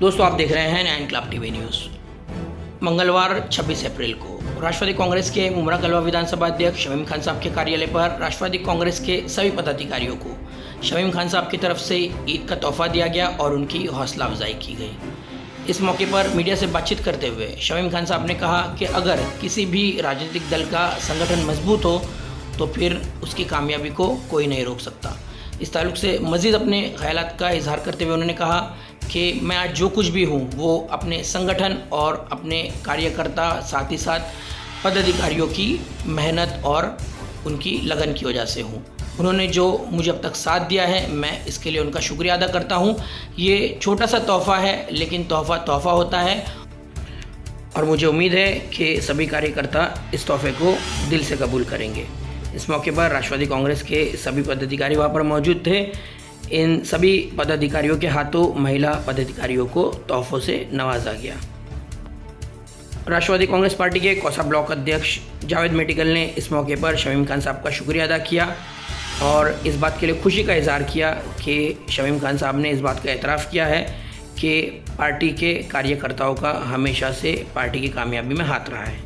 दोस्तों आप देख रहे हैं 9 क्लब टीवी न्यूज़। मंगलवार 26 अप्रैल को राष्ट्रवादी कांग्रेस के मुमरा कलवा विधानसभा अध्यक्ष शमीम खान साहब के कार्यालय पर राष्ट्रवादी कांग्रेस के सभी पदाधिकारियों को शमीम खान साहब की तरफ से ईद का तोहफा दिया गया और उनकी हौसला अफजाई की गई। इस मौके पर मीडिया से बातचीत करते हुए शमीम खान साहब ने कहा कि अगर किसी भी राजनीतिक दल का संगठन मजबूत हो तो फिर उसकी कामयाबी को कोई नहीं रोक सकता। इस ताल्लुक से मज़ीद अपने ख्यालात का इजहार करते हुए उन्होंने कहा कि मैं आज जो कुछ भी हूँ वो अपने संगठन और अपने कार्यकर्ता साथ ही साथ पदाधिकारियों की मेहनत और उनकी लगन की वजह से हूँ। उन्होंने जो मुझे अब तक साथ दिया है मैं इसके लिए उनका शुक्रिया अदा करता हूँ। ये छोटा सा तोहफ़ा है लेकिन तोहफ़ा होता है और मुझे उम्मीद है कि सभी कार्यकर्ता इस तोहफे को दिल से कबूल करेंगे। इस मौके पर राष्ट्रवादी कांग्रेस के सभी पदाधिकारी वहाँ पर मौजूद थे। इन सभी पदाधिकारियों के हाथों महिला पदाधिकारियों को तोहफों से नवाजा गया। राष्ट्रवादी कांग्रेस पार्टी के कौसा ब्लॉक अध्यक्ष जावेद मेडिकल ने इस मौके पर शमीम खान साहब का शुक्रिया अदा किया और इस बात के लिए खुशी का इजहार किया कि शमीम खान साहब ने इस बात का एतराफ़ किया है कि पार्टी के कार्यकर्ताओं का हमेशा से पार्टी की कामयाबी में हाथ रहा है।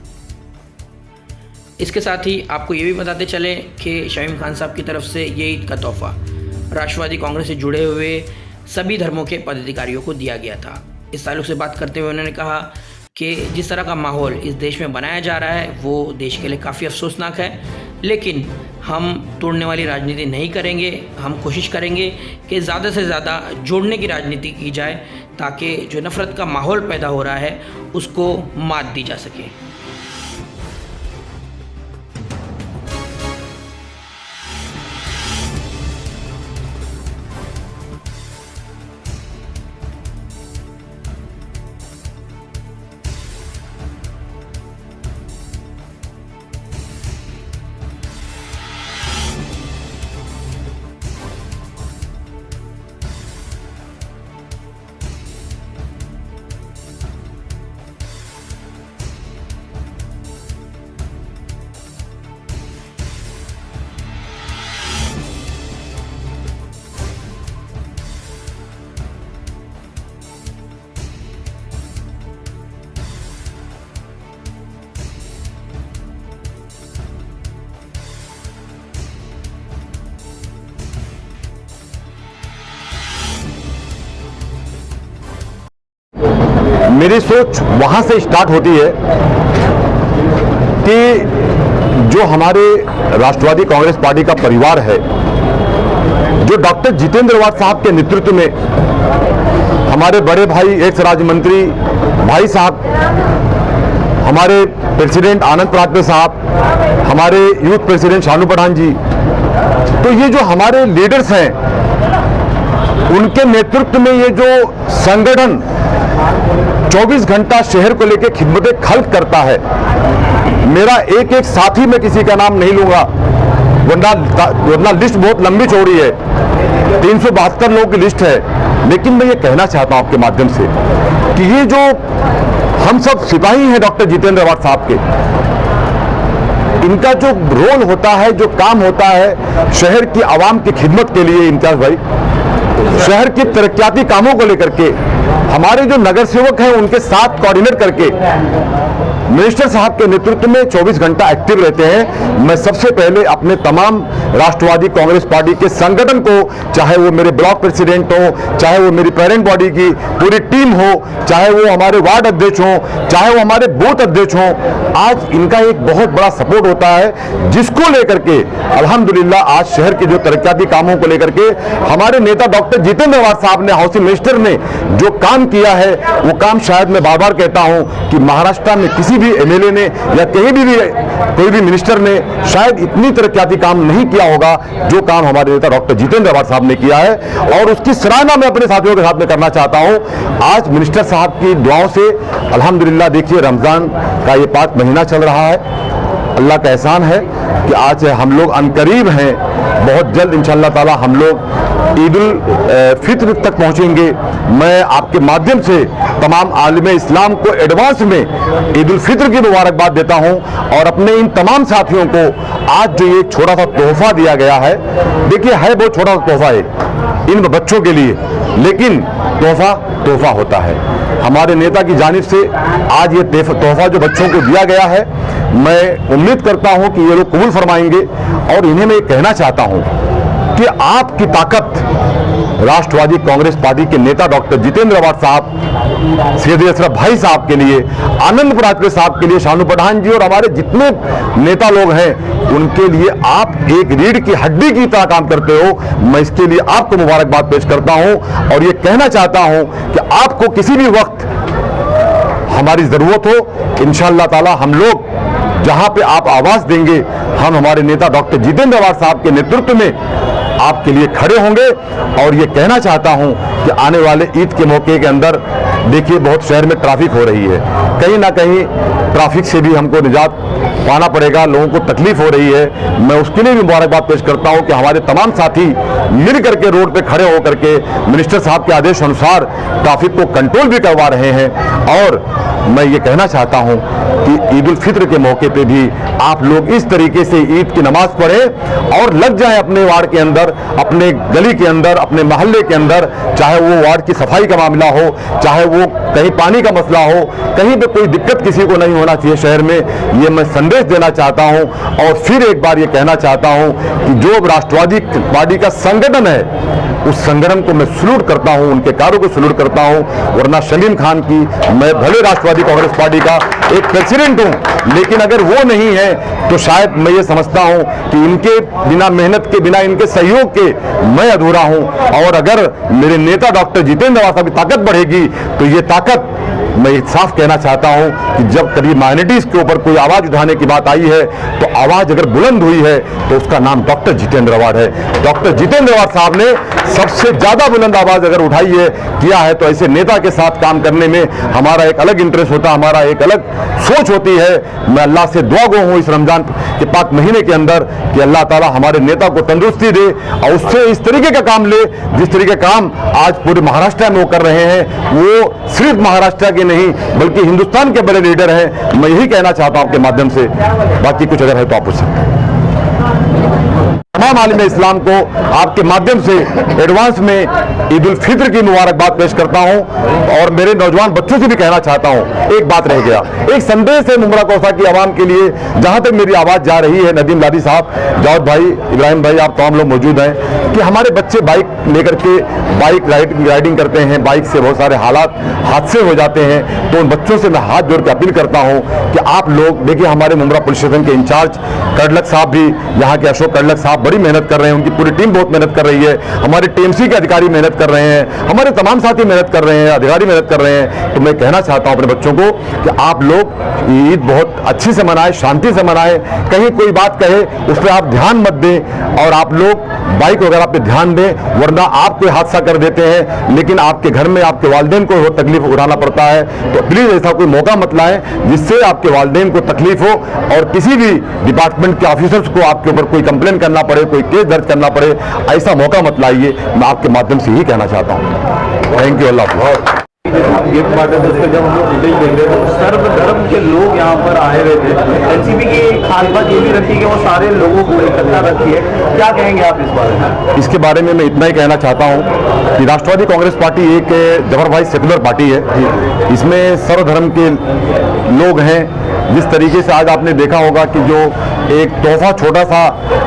इसके साथ ही आपको ये भी बताते चले कि शमीम खान साहब की तरफ से ये ईद का तोहफ़ा राष्ट्रवादी कांग्रेस से जुड़े हुए सभी धर्मों के पदाधिकारियों को दिया गया था। इस ताल्लुक से बात करते हुए उन्होंने कहा कि जिस तरह का माहौल इस देश में बनाया जा रहा है वो देश के लिए काफ़ी अफसोसनाक है, लेकिन हम तोड़ने वाली राजनीति नहीं करेंगे। हम कोशिश करेंगे कि ज़्यादा से ज़्यादा जोड़ने की राजनीति की जाए ताकि जो नफ़रत का माहौल पैदा हो रहा है उसको मात दी जा सके। मेरी सोच वहां से स्टार्ट होती है कि जो हमारे राष्ट्रवादी कांग्रेस पार्टी का परिवार है, जो डॉक्टर जितेंद्र अवाड साहब के नेतृत्व में हमारे बड़े भाई एक्स राज्य मंत्री भाई साहब, हमारे प्रेसिडेंट आनंद परागपुर साहब, हमारे यूथ प्रेसिडेंट शानू पठान जी, तो ये जो हमारे लीडर्स हैं उनके नेतृत्व में ये जो संगठन 24 घंटा शहर को लेकर खिदमतें खल्क करता है। मेरा एक एक साथी, मैं किसी का नाम नहीं लूंगा वरना लिस्ट बहुत लंबी चौड़ी है, 372 लोगों की लिस्ट है, लेकिन मैं ये कहना चाहता हूं आपके माध्यम से कि ये जो हम सब सिपाही हैं डॉक्टर जितेंद्र अवाड साहब के, इनका जो रोल होता है, जो काम होता है शहर की आवाम की खिदमत के लिए, इम्तियाज भाई, शहर की तरक्याती कामों को लेकर के हमारे जो नगर सेवक हैं उनके साथ कोऑर्डिनेट करके मिनिस्टर साहब के नेतृत्व में 24 घंटा एक्टिव रहते हैं। मैं सबसे पहले अपने तमाम राष्ट्रवादी कांग्रेस पार्टी के संगठन को, चाहे वो मेरे ब्लॉक प्रेसिडेंट हो, चाहे वो मेरी पेरेंट बॉडी की पूरी टीम हो, चाहे वो हमारे वार्ड अध्यक्ष हो, चाहे वो हमारे बूथ अध्यक्ष हो, आज इनका एक बहुत बड़ा सपोर्ट होता है, जिसको लेकर के अल्हम्दुलिल्लाह आज शहर के जो तरक्याती कामों को लेकर के हमारे नेता डॉक्टर जितेंद्र अवाड साहब ने, हाउसिंग मिनिस्टर ने जो काम किया है, वो काम शायद मैं बार बार कहता हूं कि महाराष्ट्र में किसी भी एमएलए ने या कहीं भी कोई भी मिनिस्टर ने शायद इतनी तरक्याती काम नहीं किया होगा जो काम हमारे नेता डॉक्टर जितेंद्र अवाड साहब ने किया है, और उसकी सराहना मैं अपने साथियों के साथ में करना चाहता हूं। आज मिनिस्टर साहब की दुआओं से अल्हम्दुलिल्लाह देखिए रमजान का ये 5 महीना चल रहा है। अल्लाह का एहसान है कि आज हम लोग अनकरीब हैं, बहुत जल्द इंशाअल्लाह ताला हम लोग ईद उल फित्र तक पहुंचेंगे। मैं आपके माध्यम से तमाम आलिम इस्लाम को एडवांस में ईद उल फित्र की मुबारकबाद देता हूं और अपने इन तमाम साथियों को आज जो ये छोटा सा तोहफा दिया गया है, देखिए है बहुत छोटा सा तोहफा है, इन बच्चों के लिए, लेकिन तोहफा तोहफा होता है। हमारे नेता की जानिब से आज ये तोहफा जो बच्चों को दिया गया है, मैं उम्मीद करता हूं कि ये लोग कबूल फरमाएंगे। और इन्हें मैं कहना चाहता हूं कि आपकी ताकत राष्ट्रवादी कांग्रेस पार्टी के नेता डॉक्टर जितेंद्र अवाड साहब, सैयद अशरफ भाई साहब के लिए, आनंद पराजपे साहब के लिए, शानू पठान जी और हमारे जितने नेता लोग हैं, उनके लिए आप एक रीढ़ की हड्डी की तरह काम करते हो। मैं इसके लिए आपको मुबारकबाद पेश करता हूं और ये कहना चाहता हूं कि आपको किसी भी वक्त हमारी जरूरत हो, इंशाअल्लाह ताला हम लोग जहां पे आप आवाज देंगे, हम हमारे नेता डॉक्टर जितेंद्र अवाड साहब के नेतृत्व में आपके लिए खड़े होंगे। और ये कहना चाहता हूं कि आने वाले ईद के मौके के अंदर देखिए बहुत शहर में ट्रैफिक हो रही है, कहीं ना कहीं ट्रैफिक से भी हमको निजात पाना पड़ेगा, लोगों को तकलीफ हो रही है। मैं उसके लिए भी मुबारकबाद पेश करता हूं कि हमारे तमाम साथी मिल करके रोड पे खड़े होकर के मिनिस्टर साहब के आदेश अनुसार ट्रैफिक को कंट्रोल भी करवा रहे हैं। और मैं ये कहना चाहता हूं कि ईद उल फित्र के मौके पे भी आप लोग इस तरीके से ईद की नमाज पढ़ें और लग जाएं अपने वार्ड के अंदर, अपने गली के अंदर, अपने मोहल्ले के अंदर, चाहे वो वार्ड की सफाई का मामला हो, चाहे वो कहीं पानी का मसला हो, कहीं पे कोई दिक्कत किसी को नहीं होना चाहिए शहर में। ये मैं संदेश देना चाहता हूं। और फिर एक बार ये कहना चाहता हूं कि जो राष्ट्रवादी पार्टी का संगठन है, उस संगठन को मैं सल्यूट करता हूं, उनके कार्यों को सल्यूट करता हूं। वरना सलीम खान की, मैं भले राष्ट्रवादी कांग्रेस पार्टी का एक प्रेसिडेंट हूं, लेकिन अगर वो नहीं है तो शायद मैं ये समझता हूं कि इनके बिना मेहनत के, बिना इनके सहयोग के मैं अधूरा हूं। और अगर मेरे नेता डॉक्टर जितेंद्र अवाड साहब की ताकत बढ़ेगी तो ये ताकत, मैं साफ कहना चाहता हूं कि जब कभी माइनॉरिटीज के ऊपर कोई आवाज उठाने की बात आई है तो आवाज अगर बुलंद हुई है तो उसका नाम डॉक्टर जितेंद्र अवाड है। डॉक्टर जितेंद्र अवाड साहब ने सबसे ज्यादा बुलंद आवाज अगर उठाई है, किया है, तो ऐसे नेता के साथ काम करने में हमारा एक अलग इंटरेस्ट होता है, हमारा एक अलग सोच होती है। मैं अल्लाह से दुआ गो हूं इस रमजान के पाक महीने के अंदर कि अल्लाह ताला हमारे नेता को तंदुरुस्ती दे और उससे इस तरीके का काम ले जिस तरीके का काम आज पूरे महाराष्ट्र में वो कर रहे हैं। वो सिर्फ महाराष्ट्र के नहीं बल्कि हिंदुस्तान के बड़े लीडर हैं। मैं यही कहना चाहता हूं आपके माध्यम से, बाकी कुछ अगर है तो आप पूछ सकते हैं। तमाम आलिम इस्लाम को आपके माध्यम से एडवांस में ईद उल फित्र की मुबारकबाद पेश करता हूं। और मेरे नौजवान बच्चों से भी कहना चाहता हूं, एक बात रह गया, एक संदेश है मुमरा कौसा की आवाम के लिए, जहां तक मेरी आवाज जा रही है। नदीम लादी साहब, जावेद भाई, इब्राहिम भाई, आप तमाम लोग मौजूद हैं कि हमारे बच्चे बाइक लेकर के बाइक राइडिंग करते हैं, बाइक से बहुत सारे हादसे हो जाते हैं। तो उन बच्चों से मैं हाथ जोड़ के अपील करता हूं कि आप लोग देखिए, हमारे मुमरा पुलिस स्टेशन के इंचार्ज कडलक साहब भी, यहाँ के अशोक कडलक साहब बड़ी मेहनत कर रहे हैं, उनकी पूरी टीम बहुत मेहनत कर रही है, हमारे टीएमसी के अधिकारी मेहनत कर रहे हैं, हमारे तमाम साथी मेहनत कर रहे हैं, अधिकारी मेहनत कर रहे हैं। तो मैं कहना चाहता हूं अपने बच्चों को कि आप लोग ईद बहुत अच्छी से मनाएं, शांति से मनाएं, कहीं कोई बात कहे उस पर आप ध्यान मत दें और आप लोग बाइक वगैरह पे ध्यान दें, वरना आप कोई हादसा कर देते हैं लेकिन आपके घर में आपके वालिदैन को तकलीफ उठाना पड़ता है। तो प्लीज ऐसा कोई मौका मत लाएं जिससे आपके वालिदैन को तकलीफ हो और किसी भी डिपार्टमेंट के ऑफिसर्स को आपके ऊपर कोई कंप्लेन करना पड़े, कोई केस दर्ज करना पड़े, ऐसा मौका मत लाइए। मैं आपके माध्यम से ही कहना चाहता हूँ। Thank you. अल्लाह। गिफ्ट बांटे थे उसका जब हम लोग फुटेज देख रहे थे तो सर्वधर्म के लोग यहाँ पर आए हुए थे। एनसीपी की खास बात ये भी रखी कि वो सारे लोगों को इकट्ठा रखी है, क्या कहेंगे आप इस बारे में? इसके बारे में मैं इतना ही कहना चाहता हूँ कि राष्ट्रवादी कांग्रेस पार्टी एक जबर भाई सेकुलर पार्टी है, इसमें सर्वधर्म के लोग हैं। जिस तरीके से आज आपने देखा होगा कि जो एक तोहफा छोटा सा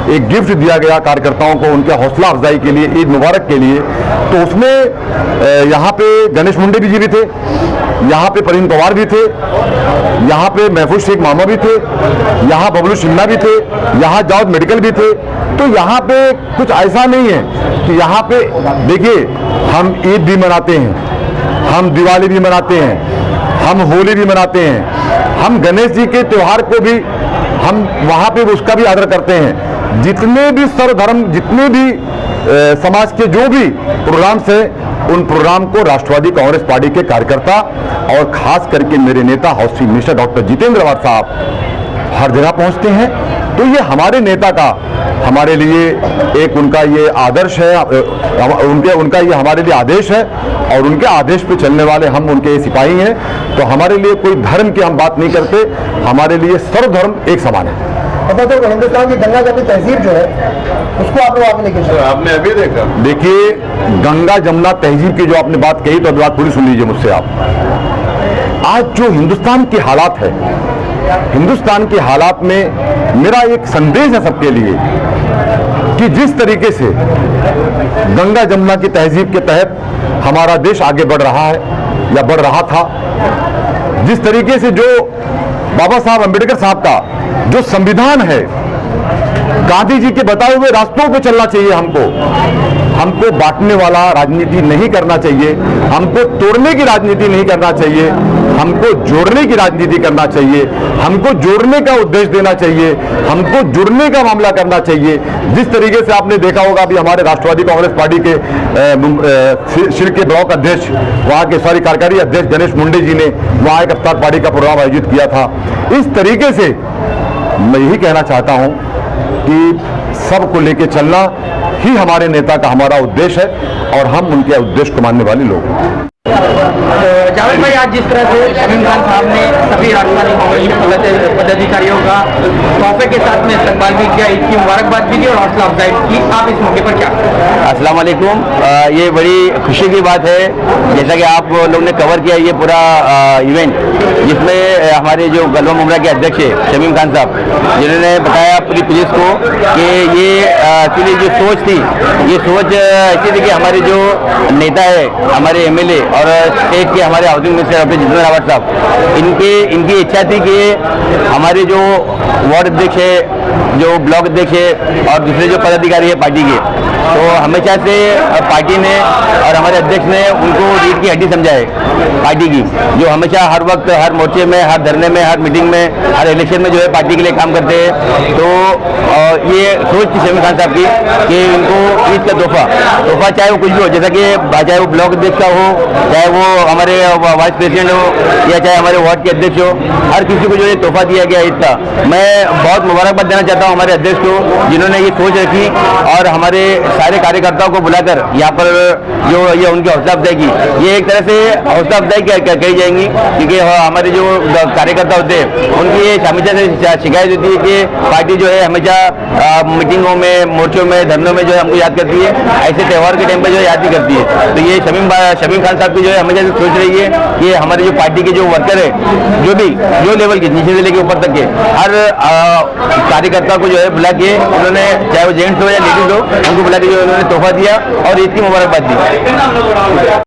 एक गिफ्ट दिया गया कार्यकर्ताओं को उनके हौसला अफजाई के लिए, ईद मुबारक के लिए, तो उसमें यहाँ पे गणेश मुंडे जी भी थे, यहाँ पे परवीन पवार भी थे, यहाँ पे महफूज शेख मामा भी थे, यहाँ बबलू शिन्ना भी थे, यहाँ जावेद मेडिकल भी थे। तो यहाँ पे कुछ ऐसा नहीं है कि यहाँ पे देखिए, हम ईद भी मनाते हैं, हम दिवाली भी मनाते हैं, हम होली भी मनाते हैं, हम गणेश जी के त्योहार को भी हम वहाँ पे उसका भी आदर करते हैं। जितने भी सर्वधर्म, जितने भी समाज के जो भी प्रोग्राम्स हैं, उन प्रोग्राम को राष्ट्रवादी कांग्रेस पार्टी के कार्यकर्ता और खास करके मेरे नेता house chief minister doctor Jitendra Awhad साहब हर जगह पहुंचते हैं। तो ये हमारे नेता का हमारे लिए एक उनका ये आदर्श है, उनका ये हमारे लिए आदेश है और उनके आदेश पे चलने वाले हम उनके सिपाही हैं। तो हमारे लिए कोई धर्म की हम बात नहीं करते, हमारे लिए सर्वधर्म एक समान है। तो हिंदुस्तान की गंगा जमनी तहजीब जो है उसको आप लोग आगे लेके चलो। आपने अभी देखा, देखिए गंगा जमुना तहजीब की जो आपने बात कही तो बात पूरी सुन लीजिए मुझसे आप। आज जो हिंदुस्तान की हालात है, हिंदुस्तान के हालात में मेरा एक संदेश है सबके लिए कि जिस तरीके से गंगा जमुना की तहजीब के तहत हमारा देश आगे बढ़ रहा है या बढ़ रहा था, जिस तरीके से जो बाबा साहब अंबेडकर साहब का जो संविधान है, गांधी जी के बताए हुए रास्तों पे चलना चाहिए हमको बांटने वाला राजनीति नहीं करना चाहिए, हमको तोड़ने की राजनीति नहीं करना चाहिए, हमको जोड़ने की राजनीति करना चाहिए, हमको जोड़ने का उद्देश्य देना चाहिए, हमको जुड़ने का मामला करना चाहिए। जिस तरीके से आपने देखा होगा अभी हमारे राष्ट्रवादी कांग्रेस पार्टी के शिर के ब्लॉक अध्यक्ष, वहां के सॉरी कार्यकारी अध्यक्ष गणेश मुंडे जी ने वहां एक अफ्तार पार्टी का प्रोग्राम आयोजित किया था। इस तरीके से मैं यही कहना चाहता हूं कि सबको लेके चलना ही हमारे नेता का हमारा उद्देश्य है और हम उनके उद्देश्य को मानने वाले लोग हैं। जावेद भाई, आज जिस तरह से शमीम खान साहब ने सभी राष्ट्रवादी कांग्रेस के पदाधिकारियों का तोहफे के साथ में इस्तकबाल भी किया, इसकी मुबारकबाद भी की और हौसला अफजाई की, आप इस मौके पर क्या? अस्सलाम वालेकुम। ये बड़ी खुशी की बात है जैसा कि आप लोग ने कवर किया ये पूरा इवेंट, जिसमें हमारे जो गलवा मुमरा के अध्यक्ष है शमीम खान साहब, जिन्होंने बताया पूरी पुलिस को कि ये एक्चुअली जो सोच थी, ये सोच ऐसी थी कि हमारे जो नेता है, हमारे एमएलए और स्टेट के हमारे housing minister doctor Jitendra Rawat साहब, इनकी इच्छा थी कि हमारे जो वार्ड अध्यक्ष है, जो ब्लॉक अध्यक्ष है और दूसरे जो पदाधिकारी है पार्टी के, तो हमेशा से पार्टी ने और हमारे अध्यक्ष ने उनको रीढ़ की हड्डी समझा है पार्टी की, जो हमेशा हर वक्त हर मोर्चे में, हर धरने में, हर मीटिंग में, हर इलेक्शन में जो है पार्टी के लिए काम करते हैं। तो ये सोच थी शमीम खान साहब की कि इनको ईद का तोहफा चाहे वो कुछ भी हो, जैसा कि चाहे वो ब्लॉक अध्यक्ष का हो, चाहे वो हमारे वाइस प्रेसिडेंट हो या चाहे हमारे वार्ड के अध्यक्ष हो, हर किसी को जो ये तोहफा दिया गया ईद का। मैं बहुत मुबारकबाद देना चाहता हूँ हमारे अध्यक्ष को, जिन्होंने ये सोच रखी और हमारे सारे कार्यकर्ताओं को बुलाकर यहाँ पर जो ये उनकी हौसला अफजाई की, ये एक तरह से हौसला अफजाई कही जाएंगी, क्योंकि हमारे जो कार्यकर्ता होते हैं उनकी ये हमेशा से शिकायत होती है कि पार्टी जो है हमेशा मीटिंगों में, मोर्चों में, धरनों में जो है हमको याद करती है, ऐसे त्यौहार के टाइम पर जो है याद भी करती है। तो ये शमीम खान साहब की जो है हमेशा से सोच रही है कि हमारे जो पार्टी के जो वर्कर है, जो लेवल के, नीचे से लेके ऊपर तक के हर कार्यकर्ता को जो है बुला के उन्होंने, चाहे वो जेंट्स हो या लेडीज हो, उनको बुला के जो उन्होंने तोहफा दिया और इसकी मुबारकबाद दी।